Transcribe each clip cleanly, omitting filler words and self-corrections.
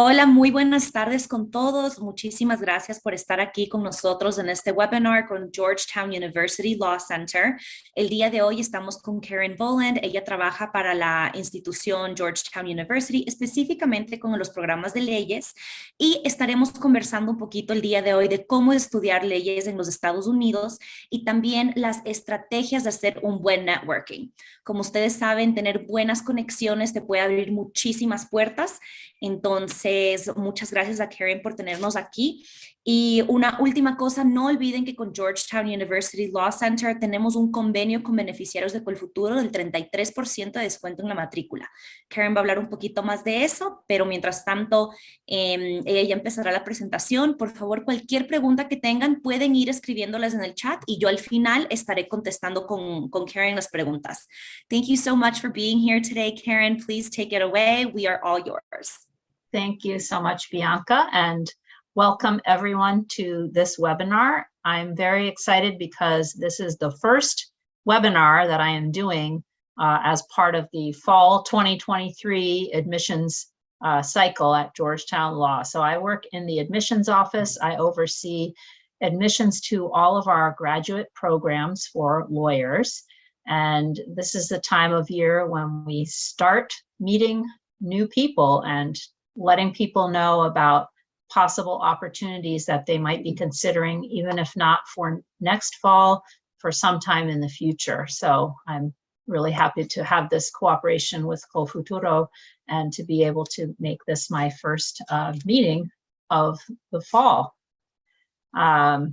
Hola, muy buenas tardes con todos. Muchísimas gracias por estar aquí con nosotros en este webinar con Georgetown University Law Center. El día de hoy estamos con Karen Boland. Ella trabaja para la institución Georgetown University, específicamente con los programas de leyes, y estaremos conversando un poquito el día de hoy de cómo estudiar leyes en los Estados Unidos y también las estrategias de hacer un buen networking. Como ustedes saben, tener buenas conexiones te puede abrir muchísimas puertas. Entonces, muchas gracias a Karen por tenernos aquí. Y una última cosa, no olviden que con Georgetown University Law Center tenemos un convenio con beneficiarios de Colfuturo del 33% de descuento en la matrícula. Karen va a hablar un poquito más de eso, pero mientras tanto, ella ya empezará la presentación. Por favor, cualquier pregunta que tengan, pueden ir escribiéndolas en el chat y yo al final estaré contestando con Karen las preguntas. Thank you so much for being here today, Karen. Please take it away. We are all yours. Thank you so much, Bianca, and welcome everyone to this webinar. I'm very excited because this is the first webinar that I am doing as part of the fall 2023 admissions cycle at Georgetown Law. So I work in the admissions office. I oversee admissions to all of our graduate programs for lawyers. And this is the time of year when we start meeting new people and letting people know about possible opportunities that they might be considering, even if not for next fall, for some time in the future. So I'm really happy to have this cooperation with Colfuturo and to be able to make this my first meeting of the fall. I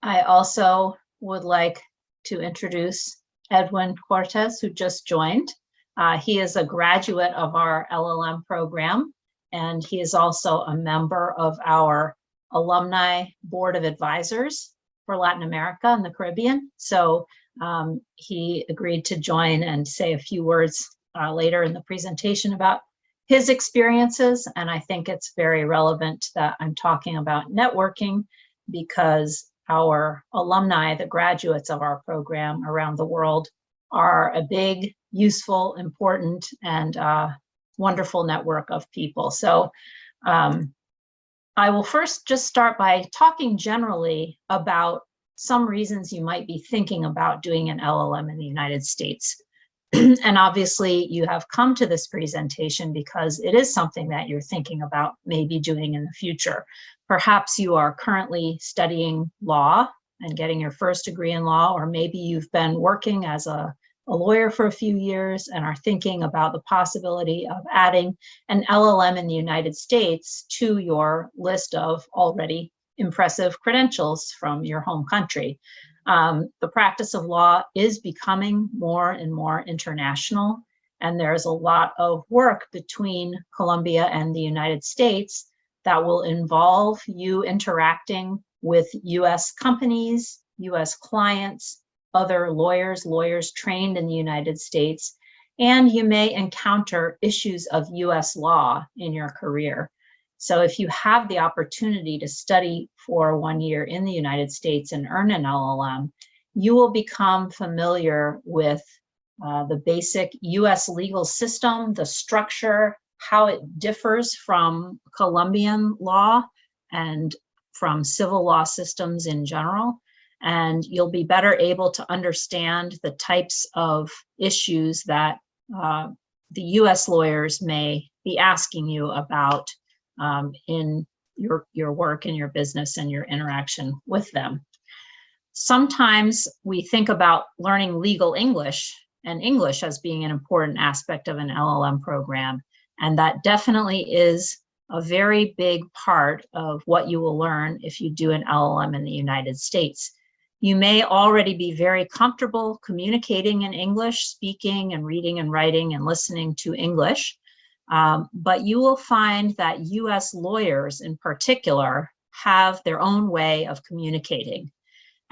also would like to introduce Edwin Cortez, who just joined. He is a graduate of our LLM program, and he is also a member of our Alumni Board of Advisors for Latin America and the Caribbean. So he agreed to join and say a few words later in the presentation about his experiences. And I think it's very relevant that I'm talking about networking because our alumni, the graduates of our program around the world, are a big, useful, important, and wonderful network of people. So I will first just start by talking generally about some reasons you might be thinking about doing an LLM in the United States. And obviously you have come to this presentation because it is something that you're thinking about maybe doing in the future. Perhaps you are currently studying law and getting your first degree in law, or maybe you've been working as a lawyer for a few years and are thinking about the possibility of adding an LLM in the United States to your list of already impressive credentials from your home country. The practice of law is becoming more and more international, and there's a lot of work between Colombia and the United States that will involve you interacting with US companies, US clients, other lawyers trained in the United States, and you may encounter issues of US law in your career. So if you have the opportunity to study for 1 year in the United States and earn an LLM, you will become familiar with the basic US legal system, the structure, how it differs from Colombian law and from civil law systems in general. And you'll be better able to understand the types of issues that the US lawyers may be asking you about in your work and your business and your interaction with them. Sometimes we think about learning legal English and English as being an important aspect of an LLM program. And that definitely is a very big part of what you will learn if you do an LLM in the United States. You may already be very comfortable communicating in English, speaking and reading and writing and listening to English. But you will find that US lawyers in particular have their own way of communicating.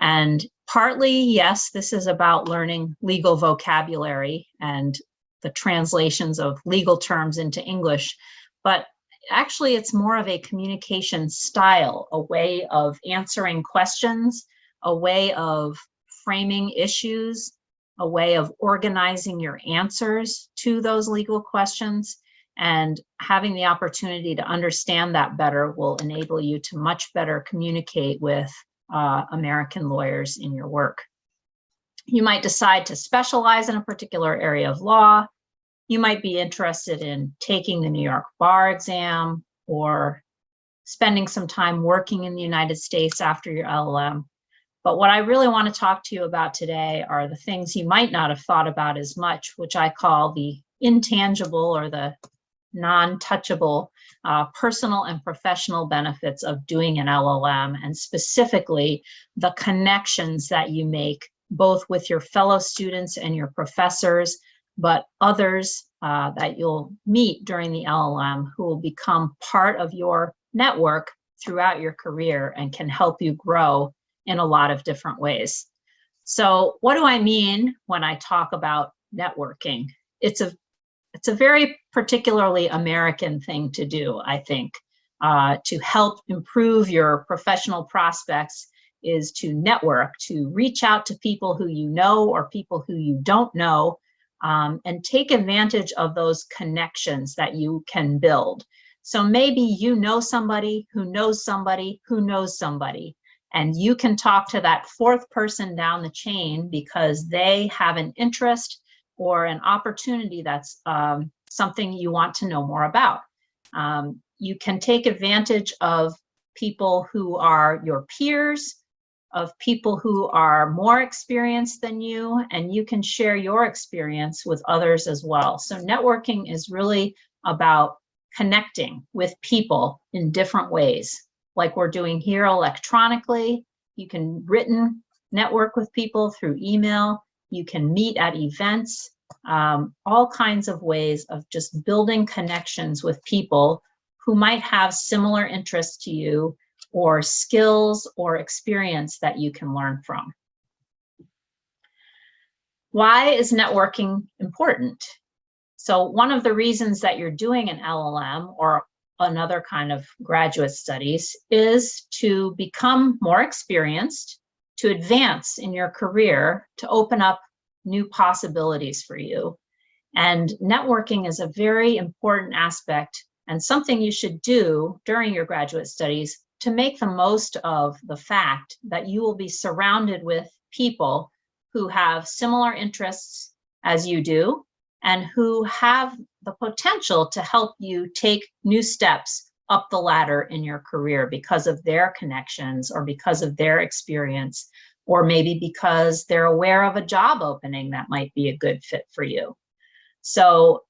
And partly, yes, this is about learning legal vocabulary and the translations of legal terms into English, but actually it's more of a communication style, a way of answering questions, a way of framing issues, a way of organizing your answers to those legal questions. And having the opportunity to understand that better will enable you to much better communicate with American lawyers in your work. You might decide to specialize in a particular area of law. You might be interested in taking the New York bar exam or spending some time working in the United States after your LLM. But what I really want to talk to you about today are the things you might not have thought about as much, which I call the intangible or the non-touchable personal and professional benefits of doing an LLM, and specifically the connections that you make both with your fellow students and your professors, but others that you'll meet during the LLM who will become part of your network throughout your career and can help you grow in a lot of different ways. So what do I mean when I talk about networking? It's a very particularly American thing to do, I think, to help improve your professional prospects is to network, to reach out to people who you know or people who you don't know, and take advantage of those connections that you can build. So maybe you know somebody who knows somebody who knows somebody, and you can talk to that fourth person down the chain because they have an interest or an opportunity that's something you want to know more about. You can take advantage of people who are your peers, of people who are more experienced than you, and you can share your experience with others as well. So networking is really about connecting with people in different ways, like we're doing here electronically. You can written network with people through email. You can meet at events, all kinds of ways of just building connections with people who might have similar interests to you or skills or experience that you can learn from. Why is networking important? So one of the reasons that you're doing an LLM or another kind of graduate studies is to become more experienced, to advance in your career, to open up new possibilities for you. And networking is a very important aspect and something you should do during your graduate studies to make the most of the fact that you will be surrounded with people who have similar interests as you do and who have the potential to help you take new steps up the ladder in your career because of their connections or because of their experience, or maybe because they're aware of a job opening that might be a good fit for you. So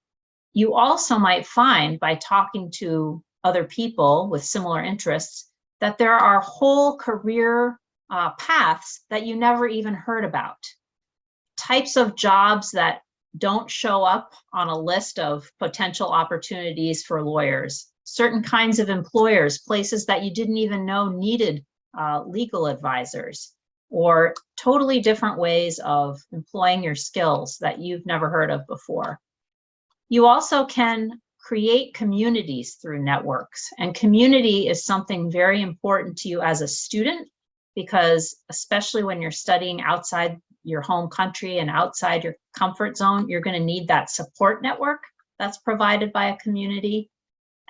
you also might find by talking to other people with similar interests that there are whole career paths that you never even heard about. Types of jobs that don't show up on a list of potential opportunities for lawyers. Certain kinds of employers, places that you didn't even know needed legal advisors, or totally different ways of employing your skills that you've never heard of before. You also can create communities through networks, and community is something very important to you as a student, because especially when you're studying outside your home country and outside your comfort zone, you're going to need that support network that's provided by a community.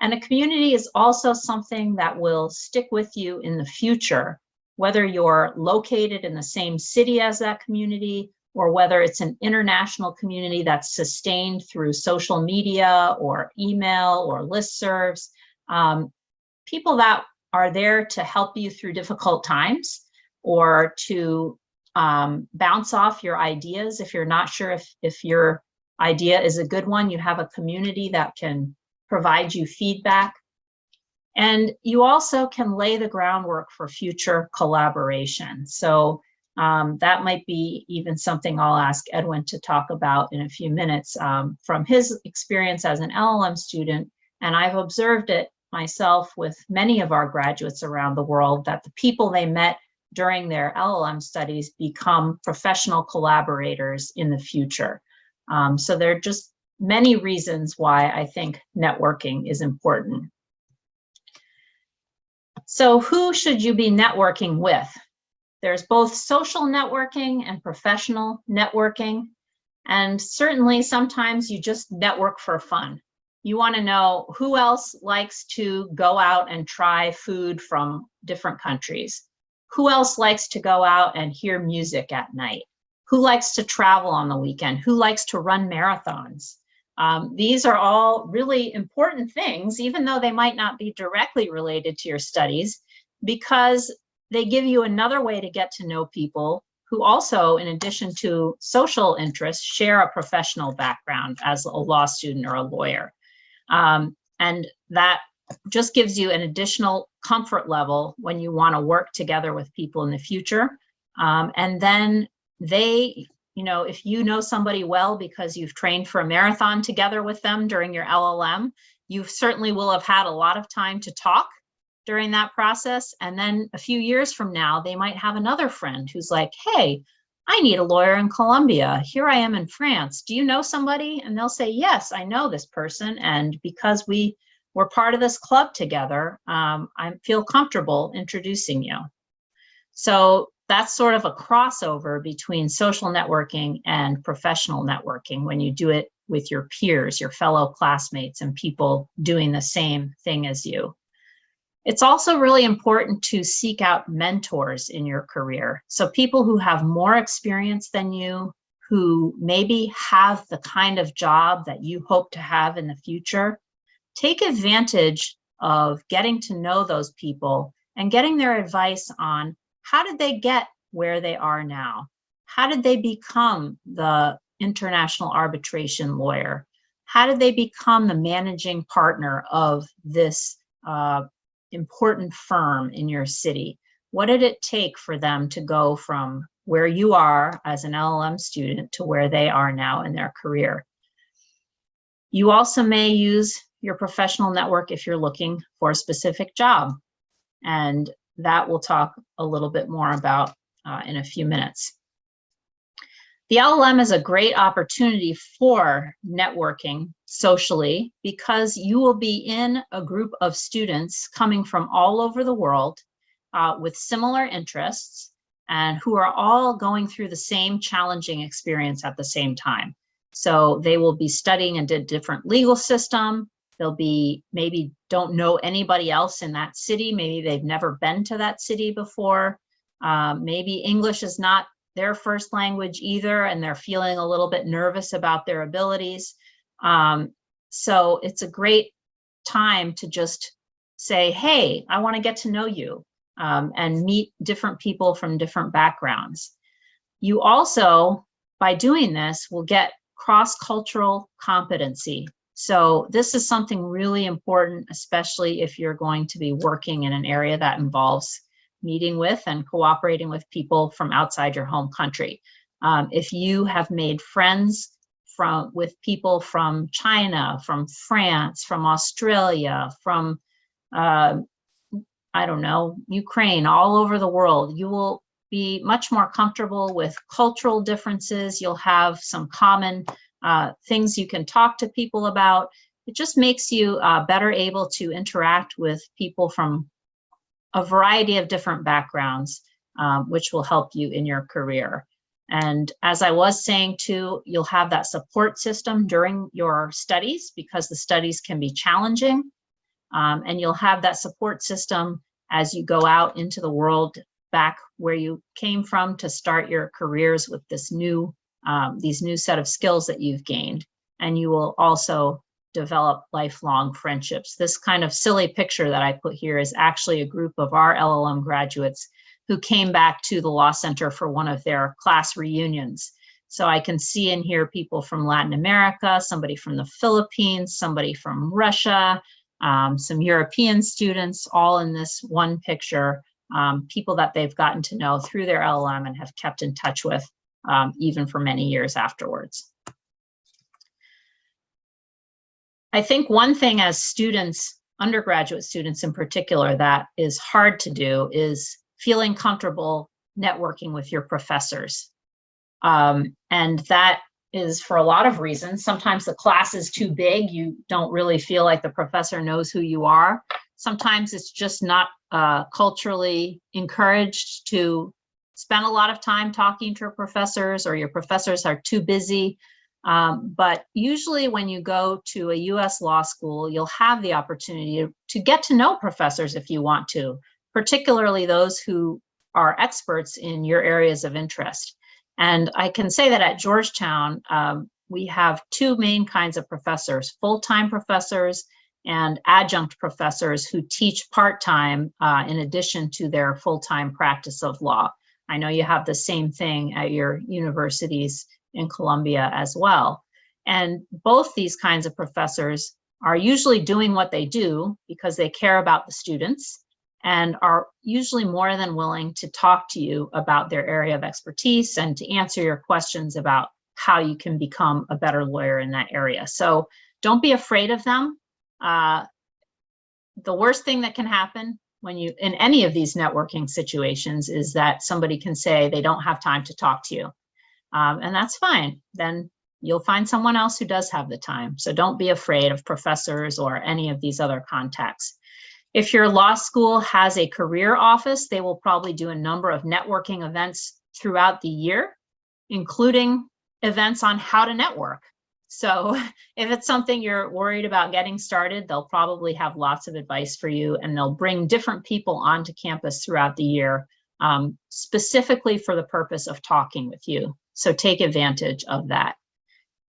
And a community is also something that will stick with you in the future, whether you're located in the same city as that community or whether it's an international community that's sustained through social media or email or listservs. People that are there to help you through difficult times or to bounce off your ideas. If you're not sure if your idea is a good one, you have a community that can provide you feedback. And you also can lay the groundwork for future collaboration. So that might be even something I'll ask Edwin to talk about in a few minutes from his experience as an LLM student. And I've observed it myself with many of our graduates around the world, that the people they met during their LLM studies become professional collaborators in the future. So there are just many reasons why I think networking is important. So who should you be networking with? There's both social networking and professional networking. And certainly sometimes you just network for fun. You want to know who else likes to go out and try food from different countries. Who else likes to go out and hear music at night? Who likes to travel on the weekend? Who likes to run marathons? These are all really important things, even though they might not be directly related to your studies, because they give you another way to get to know people who also, in addition to social interests, share a professional background as a law student or a lawyer. And that just gives you an additional comfort level when you want to work together with people in the future. And then they, if you know somebody well because you've trained for a marathon together with them during your LLM, you certainly will have had a lot of time to talk during that process. And then a few years from now, they might have another friend who's like, hey, I need a lawyer in Colombia. Here I am in France. Do you know somebody? And they'll say, yes, I know this person. And because we were part of this club together, I feel comfortable introducing you. So that's sort of a crossover between social networking and professional networking when you do it with your peers, your fellow classmates, and people doing the same thing as you. It's also really important to seek out mentors in your career. So people who have more experience than you, who maybe have the kind of job that you hope to have in the future, take advantage of getting to know those people and getting their advice on how did they get where they are now? How did they become the international arbitration lawyer? How did they become the managing partner of this important firm in your city? What did it take for them to go from where you are as an LLM student to where they are now in their career? You also may use your professional network if you're looking for a specific job, and that we'll talk a little bit more about in a few minutes. The LLM is a great opportunity for networking socially because you will be in a group of students coming from all over the world with similar interests and who are all going through the same challenging experience at the same time. So they will be studying in a different legal system. They'll be maybe don't know anybody else in that city. Maybe they've never been to that city before. Maybe English is not their first language either, and they're feeling a little bit nervous about their abilities. So it's a great time to just say, hey, I want to get to know you, and meet different people from different backgrounds. You also, by doing this, will get cross-cultural competency. So this is something really important, especially if you're going to be working in an area that involves meeting with and cooperating with people from outside your home country. If you have made friends with people from China, from France, from Australia, from, I don't know, Ukraine, all over the world, you will be much more comfortable with cultural differences. You'll have some common things you can talk to people about. It just makes you better able to interact with people from a variety of different backgrounds, which will help you in your career. And as I was saying too, you'll have that support system during your studies because the studies can be challenging. And you'll have that support system as you go out into the world back where you came from to start your careers with this new, these new set of skills that you've gained. And you will also develop lifelong friendships. This kind of silly picture that I put here is actually a group of our LLM graduates who came back to the Law Center for one of their class reunions. So I can see in here people from Latin America, somebody from the Philippines, somebody from Russia, some European students, all in this one picture, people that they've gotten to know through their LLM and have kept in touch with even for many years afterwards. I think one thing as students, undergraduate students in particular, that is hard to do is feeling comfortable networking with your professors. And that is for a lot of reasons. Sometimes the class is too big. You don't really feel like the professor knows who you are. Sometimes it's just not culturally encouraged to spend a lot of time talking to your professors, or your professors are too busy. But usually when you go to a US law school, you'll have the opportunity to get to know professors if you want to, particularly those who are experts in your areas of interest. And I can say that at Georgetown, we have two main kinds of professors, full-time professors and adjunct professors who teach part-time in addition to their full-time practice of law. I know you have the same thing at your universities in Columbia as well. And both these kinds of professors are usually doing what they do because they care about the students and are usually more than willing to talk to you about their area of expertise and to answer your questions about how you can become a better lawyer in that area. So don't be afraid of them. The worst thing that can happen when you in any of these networking situations is that somebody can say they don't have time to talk to you. And that's fine. Then you'll find someone else who does have the time. So don't be afraid of professors or any of these other contacts. If your law school has a career office, they will probably do a number of networking events throughout the year, including events on how to network. So if it's something you're worried about getting started, they'll probably have lots of advice for you, and they'll bring different people onto campus throughout the year, specifically for the purpose of talking with you. So take advantage of that.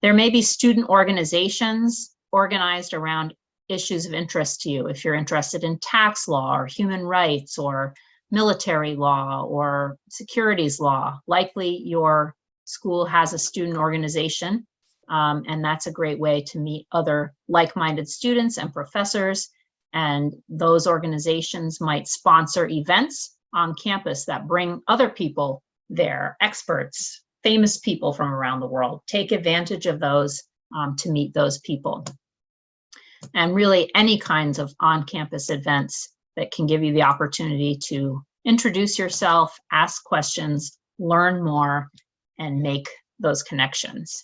There may be student organizations organized around issues of interest to you. If you're interested in tax law or human rights or military law or securities law, likely your school has a student organization, and that's a great way to meet other like-minded students and professors. And those organizations might sponsor events on campus that bring other people there, experts, famous people from around the world. Take advantage of those to meet those people. And really any kinds of on-campus events that can give you the opportunity to introduce yourself, ask questions, learn more, and make those connections.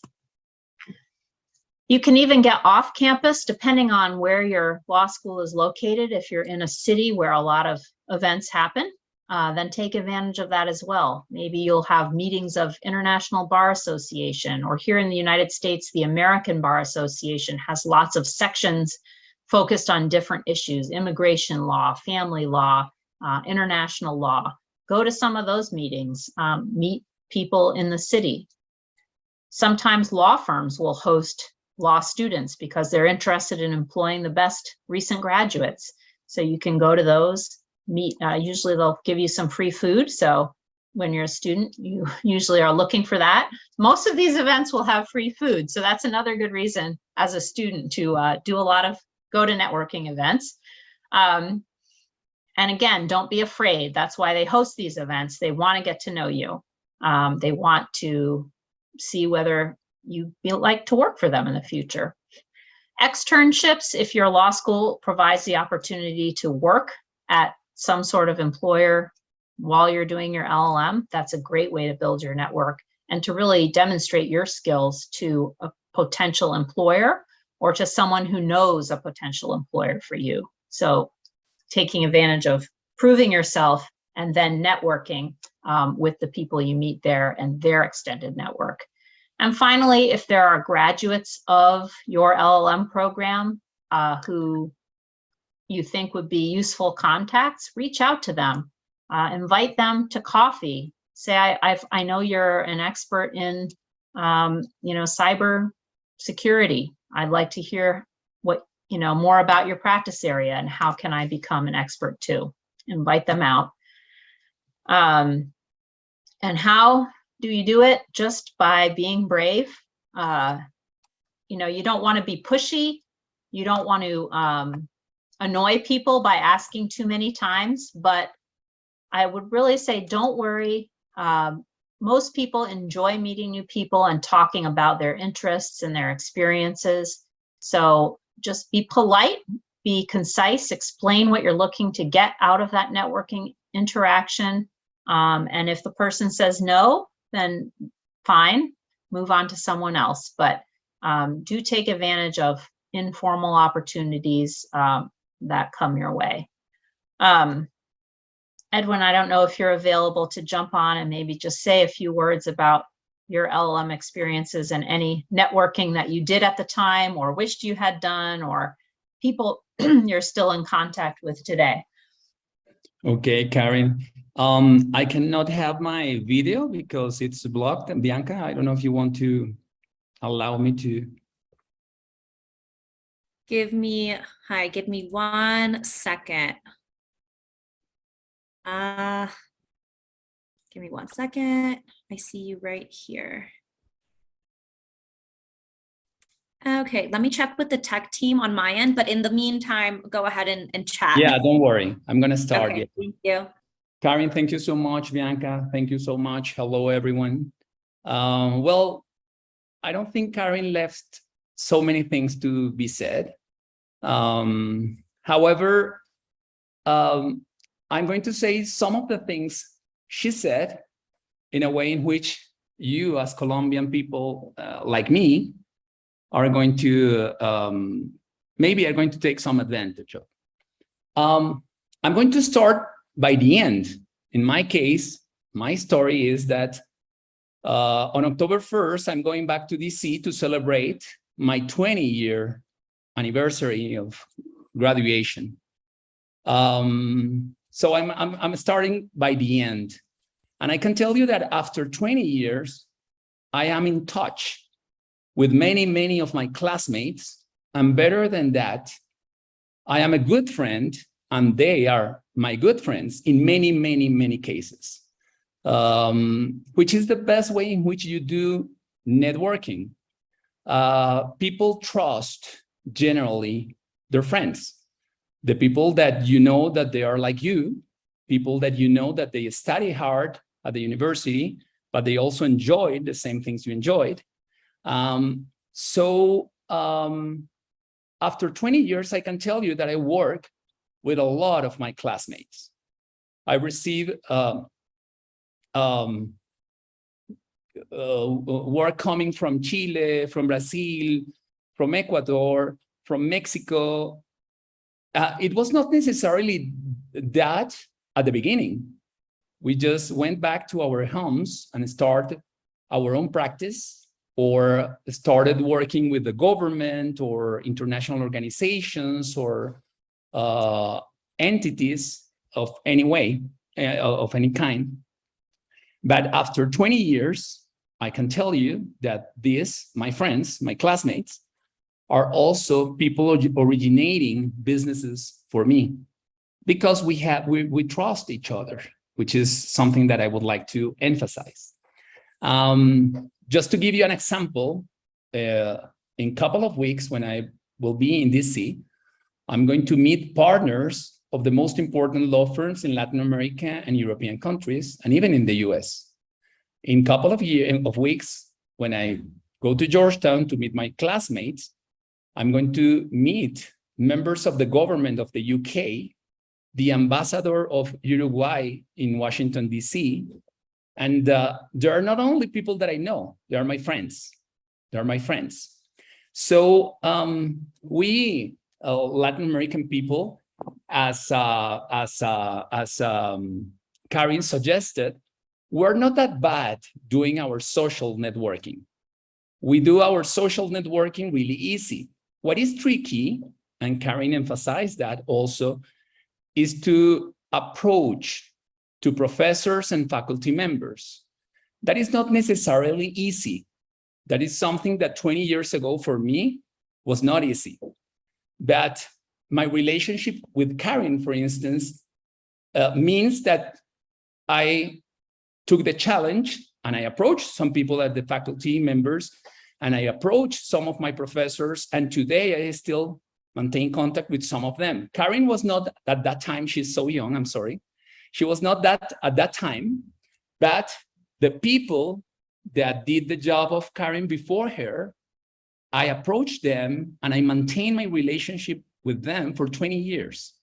You can even get off campus depending on where your law school is located. If you're in a city where a lot of events happen, then take advantage of that as well. Maybe you'll have meetings of International Bar Association, or here in the United States, the American Bar Association has lots of sections focused on different issues: immigration law, family law, international law. Go to some of those meetings, meet people in the city. Sometimes law firms will host law students because they're interested in employing the best recent graduates. So you can go to those, meet, usually they'll give you some free food. So when you're a student, you usually are looking for that. Most of these events will have free food. So that's another good reason as a student to do a lot of go to networking events. And again, don't be afraid. That's why they host these events. They want to get to know you. They want to see whether you like to work for them in the future. Externships, if your law school provides the opportunity to work at some sort of employer while you're doing your LLM, that's a great way to build your network and to really demonstrate your skills to a potential employer or to someone who knows a potential employer for you. So taking advantage of proving yourself and then networking with the people you meet there and their extended network. And finally, if there are graduates of your LLM program who you think would be useful contacts, reach out to them, invite them to coffee. Say, I know you're an expert in, cyber security. I'd like to hear more about your practice area and how can I become an expert too. Invite them out. And how do you do it? Just by being brave. You don't want to be pushy. You don't want to annoy people by asking too many times, but I would really say don't worry. Most people enjoy meeting new people and talking about their interests and their experiences. So just be polite, be concise, explain what you're looking to get out of that networking interaction. And if the person says no, then fine, move on to someone else. But do take advantage of informal opportunities that come your way. Edwin, I don't know if you're available to jump on and maybe just say a few words about your LLM experiences and any networking that you did at the time or wished you had done, or people you're still in contact with today. Okay, Karen. I cannot have my video because it's blocked. And Bianca, I don't know if you want to allow me to. Give me 1 second. Give me 1 second. I see you right here. Okay, let me check with the tech team on my end, but in the meantime, go ahead and chat. Yeah, don't worry. I'm going to start. Okay, Yeah. thank you. Karen, thank you so much. Bianca, thank you so much. Hello, everyone. Well, I don't think Karen left so many things to be said. However, I'm going to say some of the things she said in a way in which you as Colombian people like me are going to, maybe are going to take some advantage of. I'm going to start by the end. In my case, my story is that on October 1st, I'm going back to DC to celebrate my 20-year anniversary of graduation. So I'm starting by the end. And I can tell you that after 20 years, I am in touch with many, many of my classmates. And better than that, I am a good friend, and they are my good friends in many, many, many cases, which is the best way in which you do networking. People trust generally their friends, the people that you know that they are like you, people that you know that they study hard at the university, but they also enjoy the same things you enjoyed. After 20 years, I can tell you that I work with a lot of my classmates. I receive work coming from Chile, from Brazil, from Ecuador, from Mexico. It was not necessarily that at the beginning. We just went back to our homes and started our own practice, or started working with the government or international organizations or entities of any way, of any kind. But after 20 years, I can tell you that these, my friends, my classmates, are also people originating businesses for me, because we trust each other, which is something that I would like to emphasize. Just to give you an example, in a couple of weeks, when I will be in DC, I'm going to meet partners of the most important law firms in Latin America and European countries, and even in the US. In a couple of weeks, when I go to Georgetown to meet my classmates, I'm going to meet members of the government of the UK, the ambassador of Uruguay in Washington, DC. And there are not only people that I know, they are my friends. They are my friends. So we Latin American people, as Karin suggested, we're not that bad doing our social networking. We do our social networking really easy. What is tricky, and Karin emphasized that also, is to approach to professors and faculty members. That is not necessarily easy. That is something that 20 years ago for me was not easy. But my relationship with Karin, for instance, means that I took the challenge and I approached some people at the faculty members, and I approached some of my professors, and today I still maintain contact with some of them. Karin was not at that time, she's so young, I'm sorry. She was not that at that time, but the people that did the job of Karin before her, I approached them and I maintained my relationship with them for 20 years.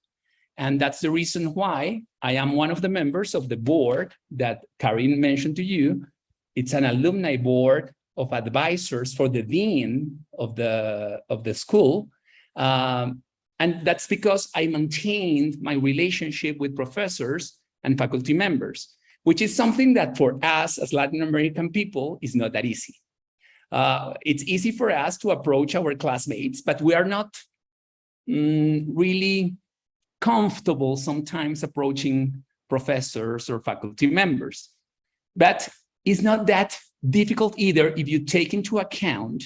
And that's the reason why I am one of the members of the board that Karin mentioned to you. It's an alumni board of advisors for the dean of the school. And that's because I maintained my relationship with professors and faculty members. which is something that for us as Latin American people is not that easy. It's easy for us to approach our classmates, but we are not really comfortable sometimes approaching professors or faculty members. But it's not that difficult either if you take into account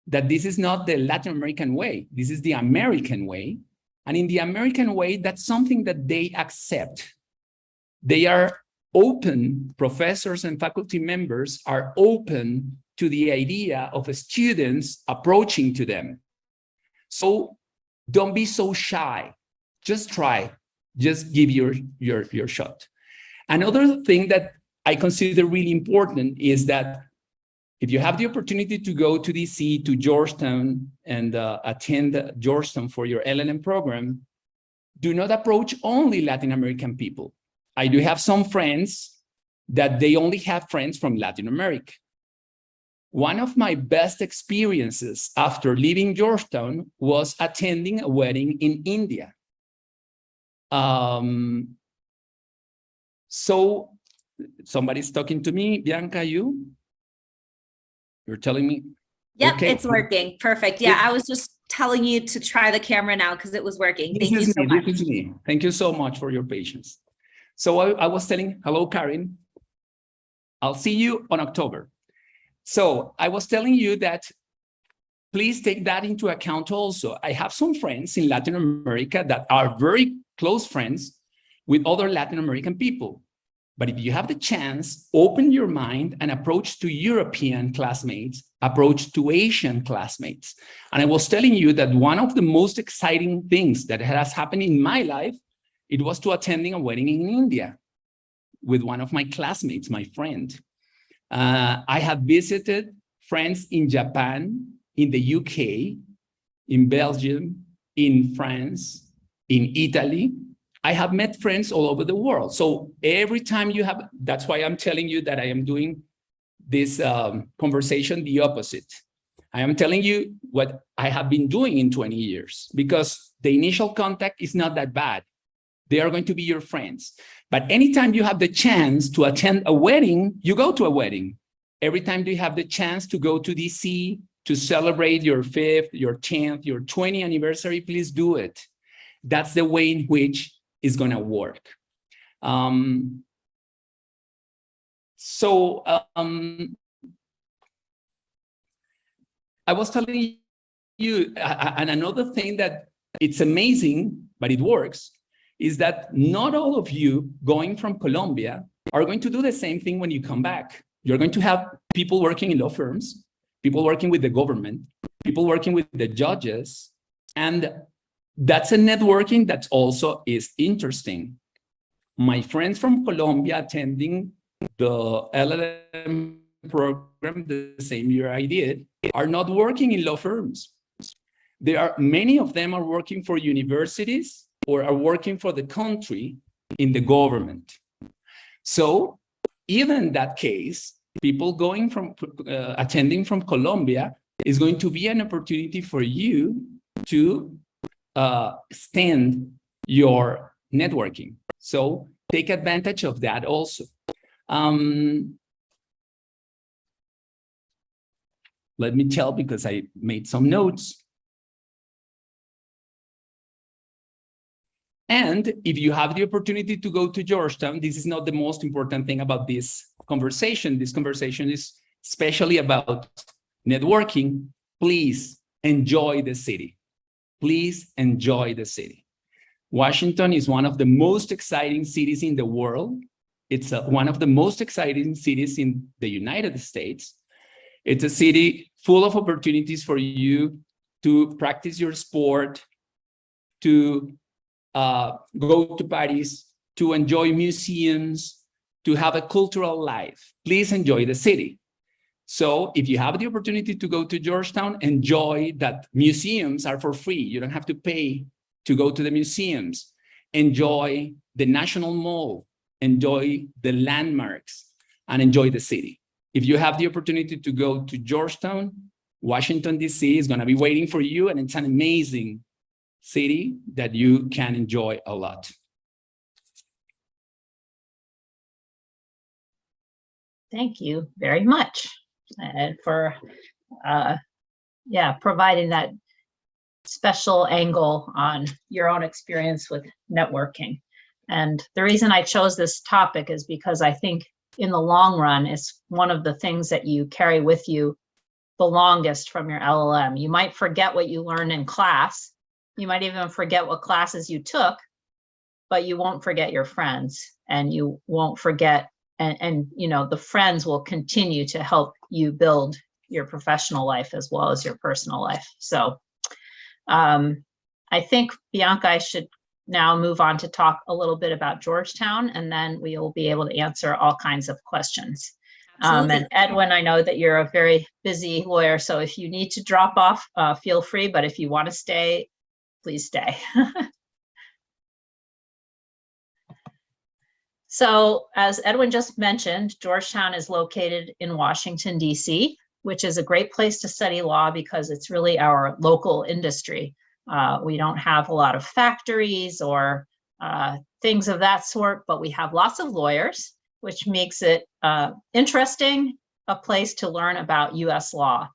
that this is not the Latin American way, this is the American way. And in the American way, that's something that they accept. They are open, professors and faculty members are open to the idea of students approaching to them. So don't be so shy, just try, just give your shot. Another thing that I consider really important is that if you have the opportunity to go to DC, to Georgetown, and attend Georgetown for your LLM program, do not approach only Latin American people. I do have some friends that they only have friends from Latin America. One of my best experiences after leaving Georgetown was attending a wedding in India. So somebody's talking to me. Bianca, you're telling me? Yep, okay. It's working. Perfect. Yeah, I was just telling you to try the camera now because it was working. Thank you so much. This is me. Thank you so much for your patience. So I was telling, hello, Karen. I'll see you on October. So I was telling you that please take that into account also. I have some friends in Latin America that are very close friends with other Latin American people. But if you have the chance, open your mind and approach to European classmates, approach to Asian classmates. And I was telling you that one of the most exciting things that has happened in my life, it was to attending a wedding in India with one of my classmates, my friend. I have visited friends in Japan, in the UK, in Belgium, in France, in Italy. I have met friends all over the world. So every time you have, that's why I'm telling you that I am doing this conversation the opposite. I am telling you what I have been doing in 20 years, because the initial contact is not that bad. They are going to be your friends. But anytime you have the chance to attend a wedding, you go to a wedding. Every time you have the chance to go to DC to celebrate your 5th, your 10th, your 20th anniversary, please do it. That's the way in which it's going to work. I was telling you, and another thing that it's amazing, but it works, is that not all of you going from Colombia are going to do the same thing when you come back. You're going to have people working in law firms, people working with the government, people working with the judges, and that's a networking that also is interesting. My friends from Colombia attending the LLM program the same year I did are not working in law firms. Many of them are working for universities or are working for the country in the government. So even in that case, people going from attending from Colombia is going to be an opportunity for you to extend your networking. So take advantage of that also. Let me tell, because I made some notes. And if you have the opportunity to go to Georgetown, this is not the most important thing about this conversation. This conversation is especially about networking. Please enjoy the city. Please enjoy the city. Washington is one of the most exciting cities in the world. It's one of the most exciting cities in the United States. It's a city full of opportunities for you to practice your sport, to go to parties, to enjoy museums, to have a cultural life. Please enjoy the city. So if you have the opportunity to go to Georgetown, enjoy that museums are for free. You don't have to pay to go to the museums. Enjoy the National Mall, enjoy the landmarks, and enjoy the city. If you have the opportunity to go to Georgetown, Washington, DC is going to be waiting for you, and it's an amazing city that you can enjoy a lot. Thank you very much for providing that special angle on your own experience with networking. And the reason I chose this topic is because I think in the long run, it's one of the things that you carry with you the longest from your LLM. You might forget what you learned in class. You might even forget what classes you took, but you won't forget your friends, and you won't forget, and you know, the friends will continue to help you build your professional life as well as your personal life. So I think, Bianca, I should now move on to talk a little bit about Georgetown, and then we will be able to answer all kinds of questions. And Edwin, I know that you're a very busy lawyer, so if you need to drop off, feel free, but if you want to stay, please stay. So as Edwin just mentioned, Georgetown is located in Washington, D.C., which is a great place to study law because it's really our local industry. We don't have a lot of factories or things of that sort, but we have lots of lawyers, which makes it interesting, a place to learn about U.S. law.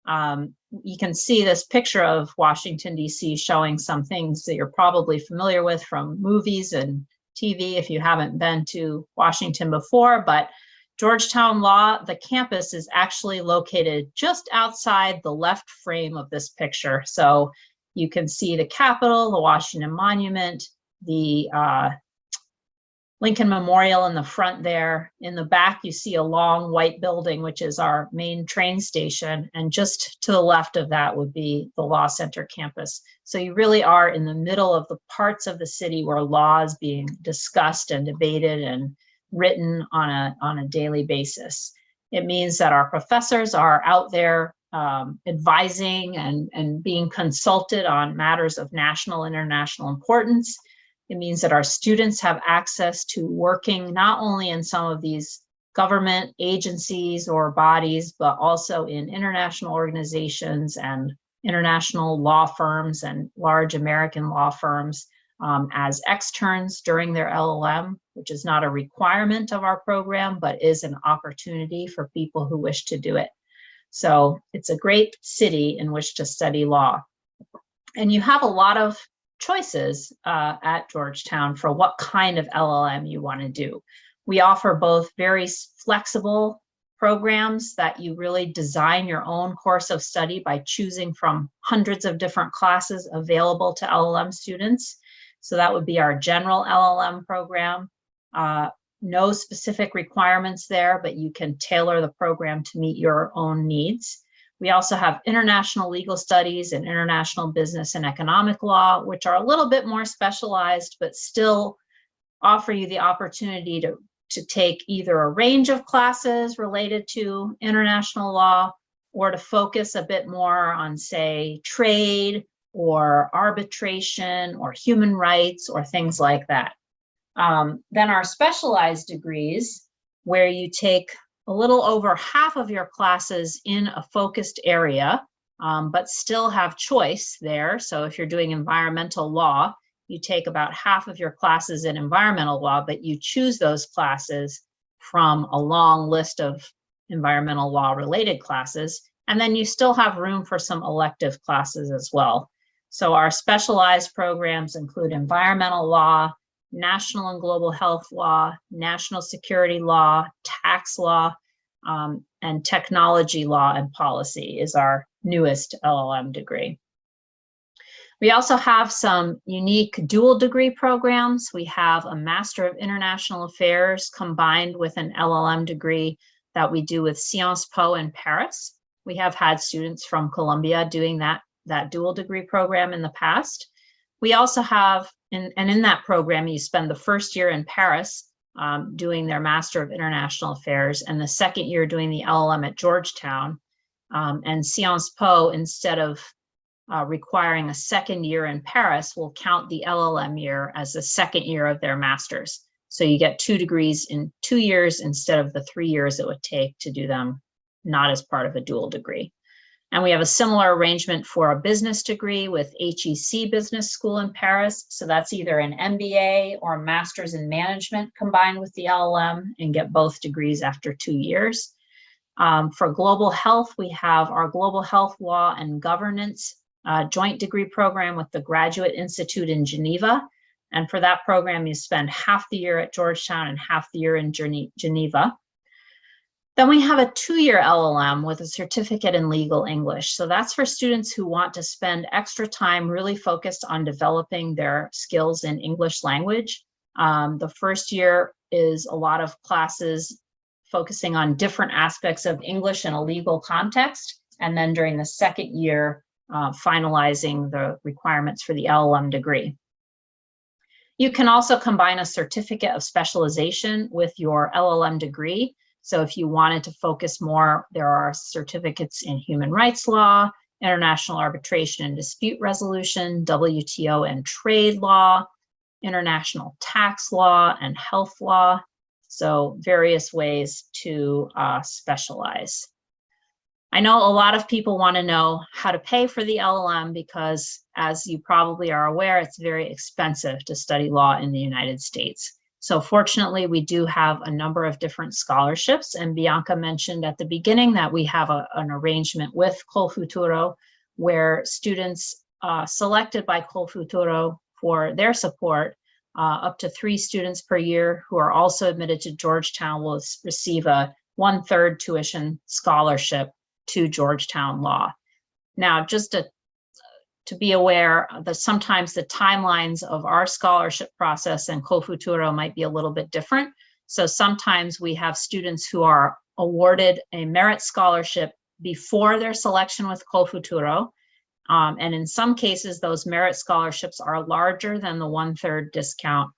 You can see this picture of Washington, D.C. showing some things that you're probably familiar with from movies and TV if you haven't been to Washington before, but Georgetown Law, the campus is actually located just outside the left frame of this picture. So you can see the Capitol, the Washington Monument, the Lincoln Memorial in the front there. In the back, you see a long white building, which is our main train station. And just to the left of that would be the Law Center campus. So you really are in the middle of the parts of the city where law is being discussed and debated and written on a daily basis. It means that our professors are out there advising and being consulted on matters of national, international importance. It means that our students have access to working not only in some of these government agencies or bodies, but also in international organizations and international law firms and large American law firms as externs during their LLM, which is not a requirement of our program, but is an opportunity for people who wish to do it. So it's a great city in which to study law. And you have a lot of choices at Georgetown for what kind of LLM you want to do. We offer both very flexible programs that you really design your own course of study by choosing from hundreds of different classes available to LLM students. So that would be our general LLM program. No specific requirements there, but you can tailor the program to meet your own needs. We also have international legal studies and international business and economic law, which are a little bit more specialized, but still offer you the opportunity to take either a range of classes related to international law or to focus a bit more on, say, trade or arbitration or human rights or things like that. Then our specialized degrees, where you take a little over half of your classes in a focused area, but still have choice there. So if you're doing environmental law, you take about half of your classes in environmental law, but you choose those classes from a long list of environmental law related classes. And then you still have room for some elective classes as well. So our specialized programs include environmental law, national and global health law, national security law, tax law, and technology law and policy is our newest LLM degree. We also have some unique dual degree programs. We have a Master of International Affairs combined with an LLM degree that we do with Sciences Po in Paris. We have had students from Columbia doing that dual degree program in the past. We also have, and in that program, you spend the first year in Paris doing their Master of International Affairs and the second year doing the LLM at Georgetown. And Sciences Po, instead of requiring a second year in Paris, will count the LLM year as the second year of their master's. So you get 2 degrees in 2 years instead of the 3 years it would take to do them not as part of a dual degree. And we have a similar arrangement for a business degree with HEC Business School in Paris. So that's either an MBA or a Master's in Management combined with the LLM, and get both degrees after 2 years. For global health, we have our Global Health Law and Governance joint degree program with the Graduate Institute in Geneva. And for that program, you spend half the year at Georgetown and half the year in Geneva. Then we have a 2-year LLM with a certificate in legal English. So that's for students who want to spend extra time really focused on developing their skills in English language. The first year is a lot of classes focusing on different aspects of English in a legal context. And then during the second year, finalizing the requirements for the LLM degree. You can also combine a certificate of specialization with your LLM degree. So if you wanted to focus more, there are certificates in human rights law, international arbitration and dispute resolution, WTO and trade law, international tax law and health law. So various ways to specialize. I know a lot of people want to know how to pay for the LLM because, as you probably are aware, it's very expensive to study law in the United States. So fortunately, we do have a number of different scholarships, and Bianca mentioned at the beginning that we have an arrangement with Colfuturo where students selected by Colfuturo for their support, up to 3 students per year who are also admitted to Georgetown, will receive a 1/3 tuition scholarship to Georgetown Law. Now, just to be aware that sometimes the timelines of our scholarship process and Colfuturo might be a little bit different. So sometimes we have students who are awarded a merit scholarship before their selection with Colfuturo. And in some cases, those merit scholarships are larger than the 1/3 discount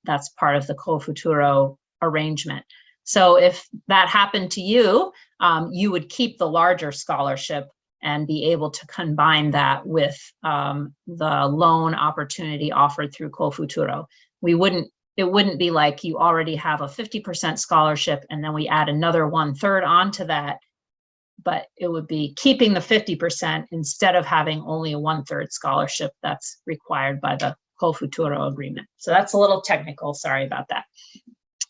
that's part of the Colfuturo arrangement. So if that happened to you, you would keep the larger scholarship and be able to combine that with the loan opportunity offered through Colfuturo. It wouldn't be like you already have a 50% scholarship and then we add another 1/3 onto that, but it would be keeping the 50% instead of having only a 1/3 scholarship that's required by the Colfuturo agreement. So that's a little technical, sorry about that.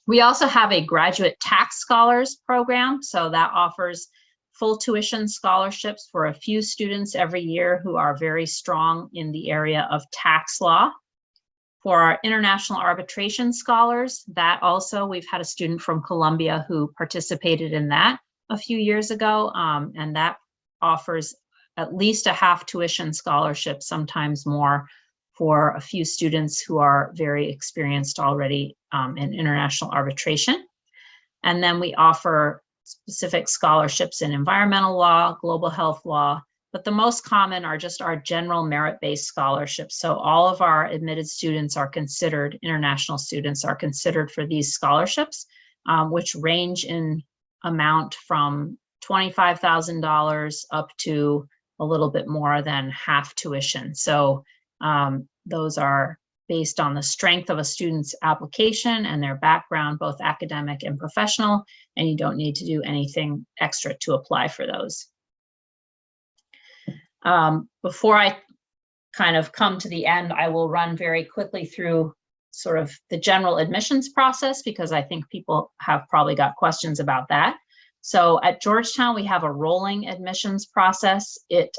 We also have a graduate tax scholars program. So that offers full tuition scholarships for a few students every year who are very strong in the area of tax law. For our international arbitration scholars, that also, we've had a student from Colombia who participated in that a few years ago, and that offers at least a half tuition scholarship, sometimes more, for a few students who are very experienced already in international arbitration. And then we offer specific scholarships in environmental law, global health law, but the most common are just our general merit-based scholarships. So all of our admitted students are considered, international students are considered for these scholarships, which range in amount from $25,000 up to a little bit more than half tuition. So those are based on the strength of a student's application and their background, both academic and professional, and you don't need to do anything extra to apply for those. Before I kind of come to the end, I will run very quickly through sort of the general admissions process, because I think people have probably got questions about that. So at Georgetown, we have a rolling admissions process. It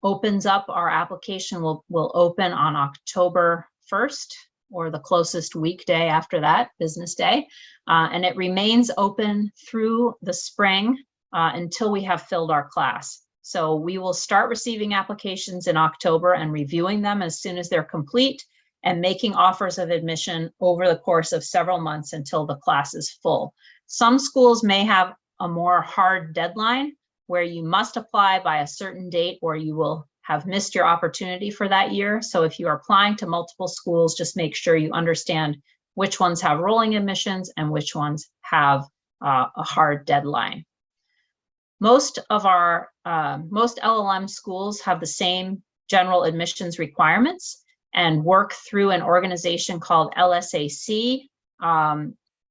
opens up, our application will open on October 1st, or the closest weekday after that, business day. And it remains open through the spring until we have filled our class. So we will start receiving applications in October and reviewing them as soon as they're complete, and making offers of admission over the course of several months until the class is full. Some schools may have a more hard deadline where you must apply by a certain date or you will have missed your opportunity for that year. So if you are applying to multiple schools, just make sure you understand which ones have rolling admissions and which ones have a hard deadline. Most LLM schools have the same general admissions requirements and work through an organization called Lsac.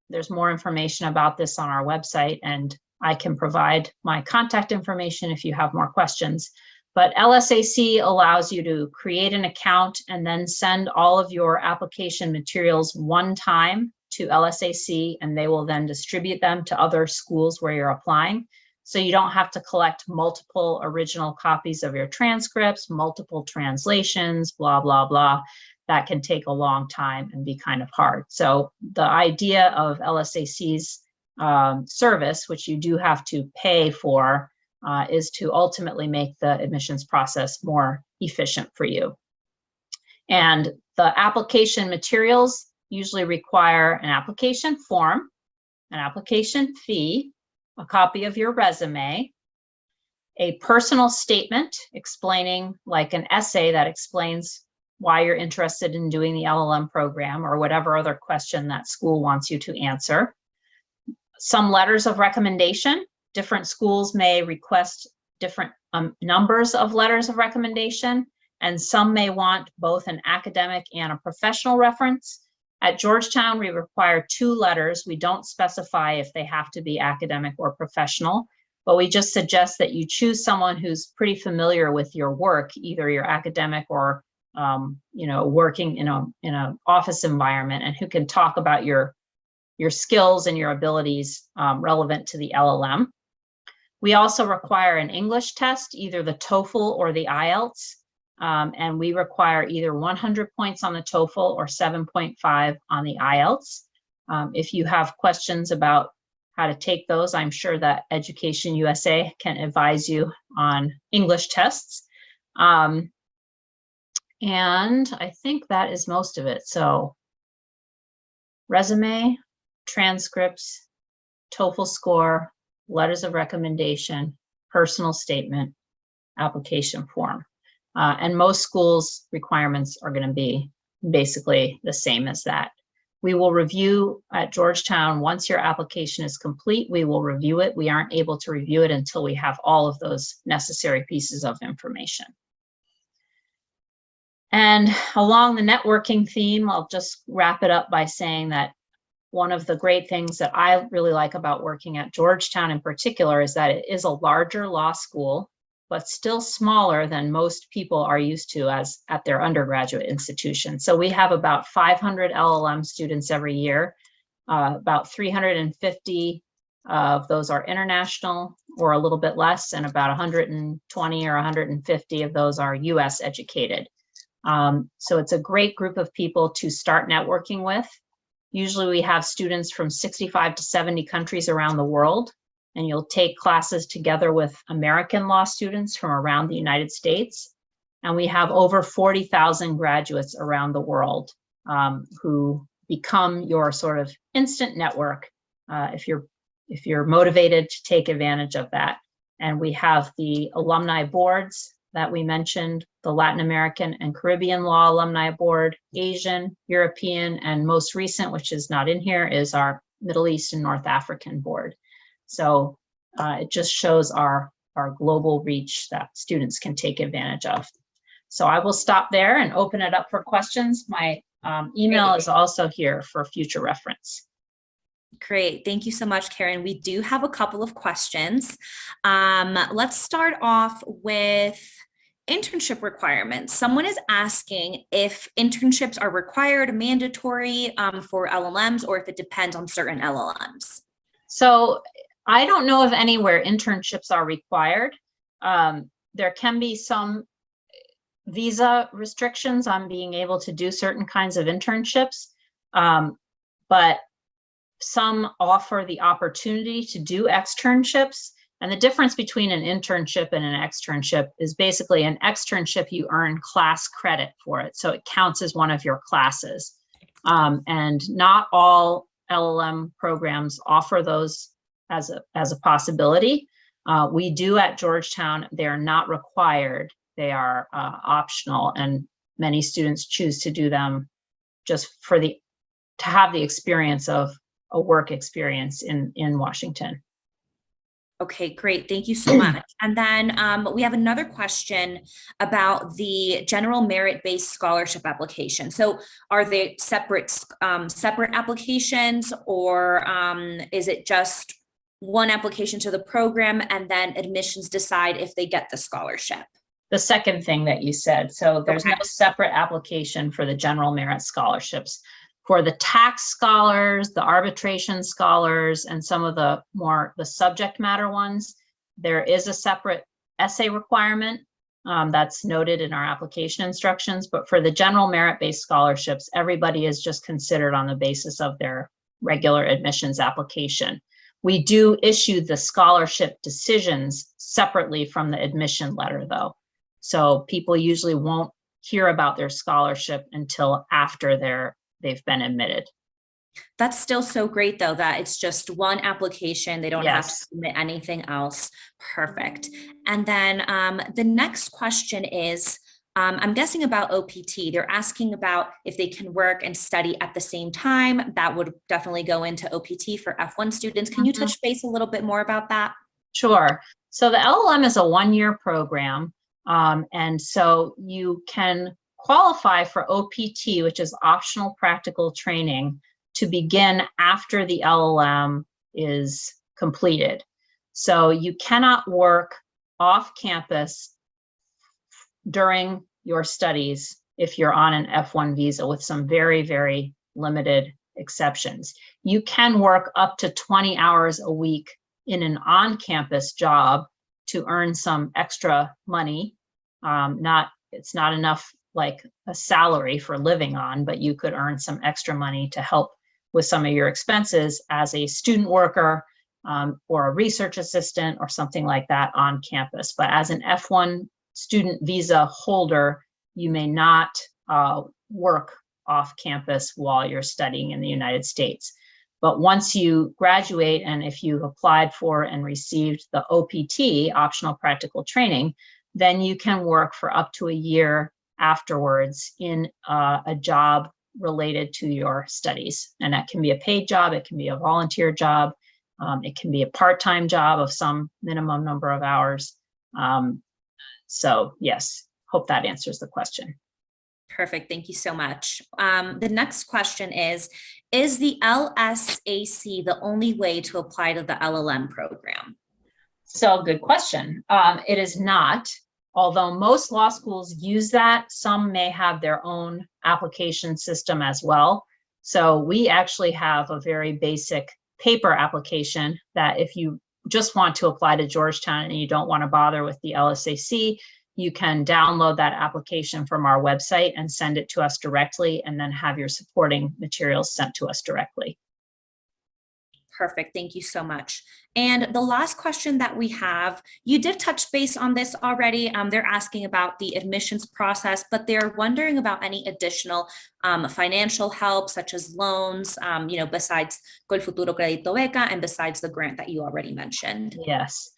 There's more information about this on our website, and I can provide my contact information if you have more questions. But LSAC allows you to create an account and then send all of your application materials one time to LSAC, and they will then distribute them to other schools where you're applying. So you don't have to collect multiple original copies of your transcripts, multiple translations, blah, blah, blah. That can take a long time and be kind of hard. So the idea of LSAC's service, which you do have to pay for, is to ultimately make the admissions process more efficient for you. And the application materials usually require an application form, an application fee, a copy of your resume, a personal statement explaining, like an essay that explains why you're interested in doing the LLM program or whatever other question that school wants you to answer, some letters of recommendation. Different schools may request different numbers of letters of recommendation, and some may want both an academic and a professional reference. At Georgetown, we require 2 letters. We don't specify if they have to be academic or professional, but we just suggest that you choose someone who's pretty familiar with your work, either your academic or working in an office environment, and who can talk about your skills and your abilities relevant to the LLM. We also require an English test, either the TOEFL or the IELTS. And we require either 100 points on the TOEFL or 7.5 on the IELTS. If you have questions about how to take those, I'm sure that Education USA can advise you on English tests. And I think that is most of it. So resume, transcripts, TOEFL score, letters of recommendation, personal statement, application form. And most schools' requirements are going to be basically the same as that. We will review at Georgetown, once your application is complete, we will review it. We aren't able to review it until we have all of those necessary pieces of information. And along the networking theme, I'll just wrap it up by saying that one of the great things that I really like about working at Georgetown in particular is that it is a larger law school, but still smaller than most people are used to as at their undergraduate institution. So we have about 500 LLM students every year. About 350 of those are international or a little bit less, and about 120 or 150 of those are US educated. So it's a great group of people to start networking with. Usually we have students from 65 to 70 countries around the world, and you'll take classes together with American law students from around the United States. And we have over 40,000 graduates around the world who become your sort of instant network if you're motivated to take advantage of that. And we have the Alumni Boards that we mentioned, the Latin American and Caribbean Law Alumni Board, Asian, European, and most recent, which is not in here, is our Middle East and North African Board. So it just shows our global reach that students can take advantage of. So I will stop there and open it up for questions. My email is also here for future reference. Great. Thank you so much, Karen. We do have a couple of questions. Let's start off with internship requirements. Someone is asking if internships are required, mandatory for LLMs, or if it depends on certain LLMs. So I don't know of anywhere internships are required. There can be some visa restrictions on being able to do certain kinds of internships, but some offer the opportunity to do externships. And the difference between an internship and an externship is basically an externship, you earn class credit for it. So it counts as one of your classes. And not all LLM programs offer those as a possibility. We do at Georgetown. They're not required. They are optional, and many students choose to do them just to have the experience of a work experience in Washington. Okay, great. Thank you so much. And then we have another question about the general merit-based scholarship application. So are they separate applications, or is it just one application to the program, and then admissions decide if they get the scholarship. The second thing that you said. So there's no Okay. separate application for the general merit scholarships. For the tax scholars, the arbitration scholars, and some of the subject matter ones, there is a separate essay requirement that's noted in our application instructions. But for the general merit-based scholarships, everybody is just considered on the basis of their regular admissions application. We do issue the scholarship decisions separately from the admission letter, though. So people usually won't hear about their scholarship until after they've been admitted. That's still so great, though, that it's just one application. They don't have to Yes. submit anything else. Perfect. And then the next question is, I'm guessing about OPT. They're asking about if they can work and study at the same time. That would definitely go into OPT for F1 students. Can you touch base a little bit more about that? Sure. So the LLM is a one-year program. And so you can qualify for OPT, which is optional practical training, to begin after the LLM is completed. So you cannot work off campus during your studies if you're on an F1 visa, with some very, very limited exceptions. You can work up to 20 hours a week in an on-campus job to earn some extra money. It's not enough like a salary for living on, but you could earn some extra money to help with some of your expenses as a student worker or a research assistant or something like that on campus. But as an F1 student visa holder, you may not work off campus while you're studying in the United States. But once you graduate, and if you've applied for and received the OPT, optional practical training, then you can work for up to a year afterwards in a job related to your studies. And that can be a paid job, it can be a volunteer job, it can be a part-time job of some minimum number of hours. So yes, hope that answers the question. Perfect. Thank you so much. The next question is the LSAC the only way to apply to the LLM program? So good question. It is not, although most law schools use that. Some may have their own application system as well. So we actually have a very basic paper application that if you just want to apply to Georgetown and you don't want to bother with the LSAC, you can download that application from our website and send it to us directly, and then have your supporting materials sent to us directly. Perfect. Thank you so much. And the last question that we have, you did touch base on this already. They're asking about the admissions process, but they're wondering about any additional financial help, such as loans, besides Col Futuro Crédito Beca and besides the grant that you already mentioned. Yes,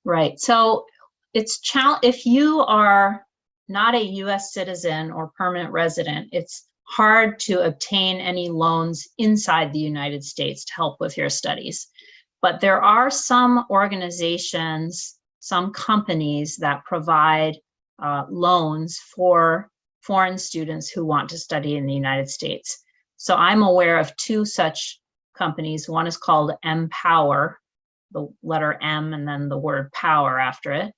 right. So it's if you are not a U.S. citizen or permanent resident, it's hard to obtain any loans inside the United States to help with your studies. But there are some organizations, some companies that provide loans for foreign students who want to study in the United States. So I'm aware of two such companies. One is called Empower, the letter M and then the word power after it.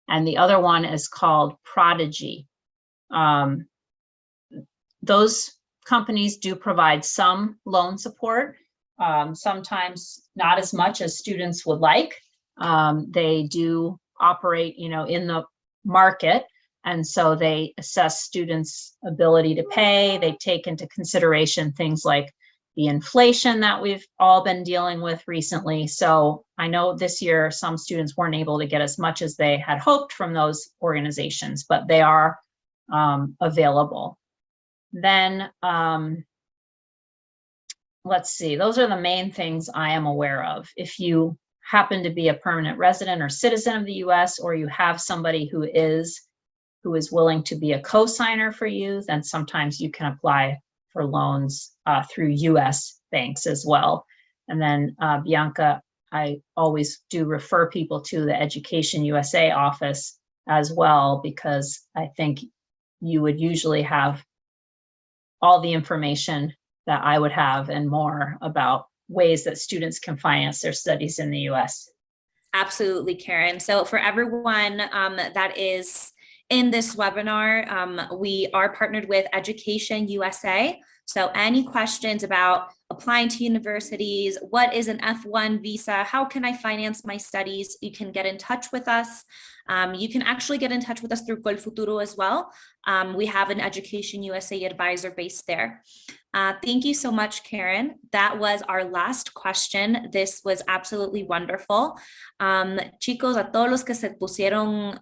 And the other one is called Prodigy. Those companies do provide some loan support, sometimes not as much as students would like. They do operate, in the market, and so they assess students' ability to pay. They take into consideration things like the inflation that we've all been dealing with recently. So I know this year some students weren't able to get as much as they had hoped from those organizations, but they are available. Then let's see, those are the main things I am aware of. If you happen to be a permanent resident or citizen of the US, or you have somebody who is willing to be a co-signer for you, then sometimes you can apply for loans through US banks as well. And then Bianca, I always do refer people to the Education USA office as well, because I think you would usually have all the information that I would have and more about ways that students can finance their studies in the U.S. Absolutely, Karen. So for everyone that is in this webinar, we are partnered with Education USA. So any questions about applying to universities, what is an F1 visa, how can I finance my studies, you can get in touch with us. You can actually get in touch with us through Colfuturo as well. We have an Education USA advisor based there. Thank you so much, Karen. That was our last question. This was absolutely wonderful. Chicos, a todos los que se pusieron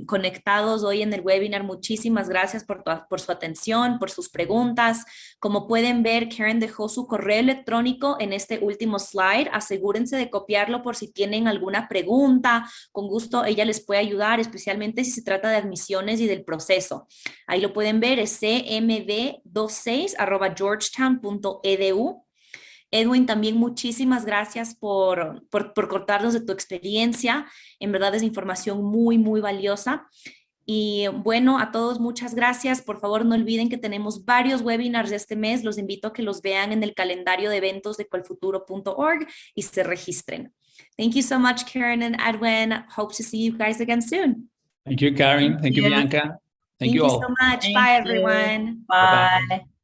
conectados hoy en el webinar, muchísimas gracias por su atención, por sus preguntas. Como pueden ver, Karen dejó su correo electrónico en este último slide. Asegúrense de copiarlo por si tienen alguna pregunta. Con gusto ella les puede ayudar, especialmente si se trata de admisiones y del proceso. Ahí lo pueden ver, es cmb26@georgetown.edu. Edwin, también muchísimas gracias por contarnos de tu experiencia. En verdad es información muy, muy valiosa. Y bueno, a todos muchas gracias. Por favor, no olviden que tenemos varios webinars de este mes. Los invito a que los vean en el calendario de eventos de colfuturo.org y se registren. Thank you so much, Karen and Edwin. Hope to see you guys again soon. Thank you, Karen. Thank you, Bianca. Thank you all. so much. Thank Bye, you. everyone. Bye. Bye-bye.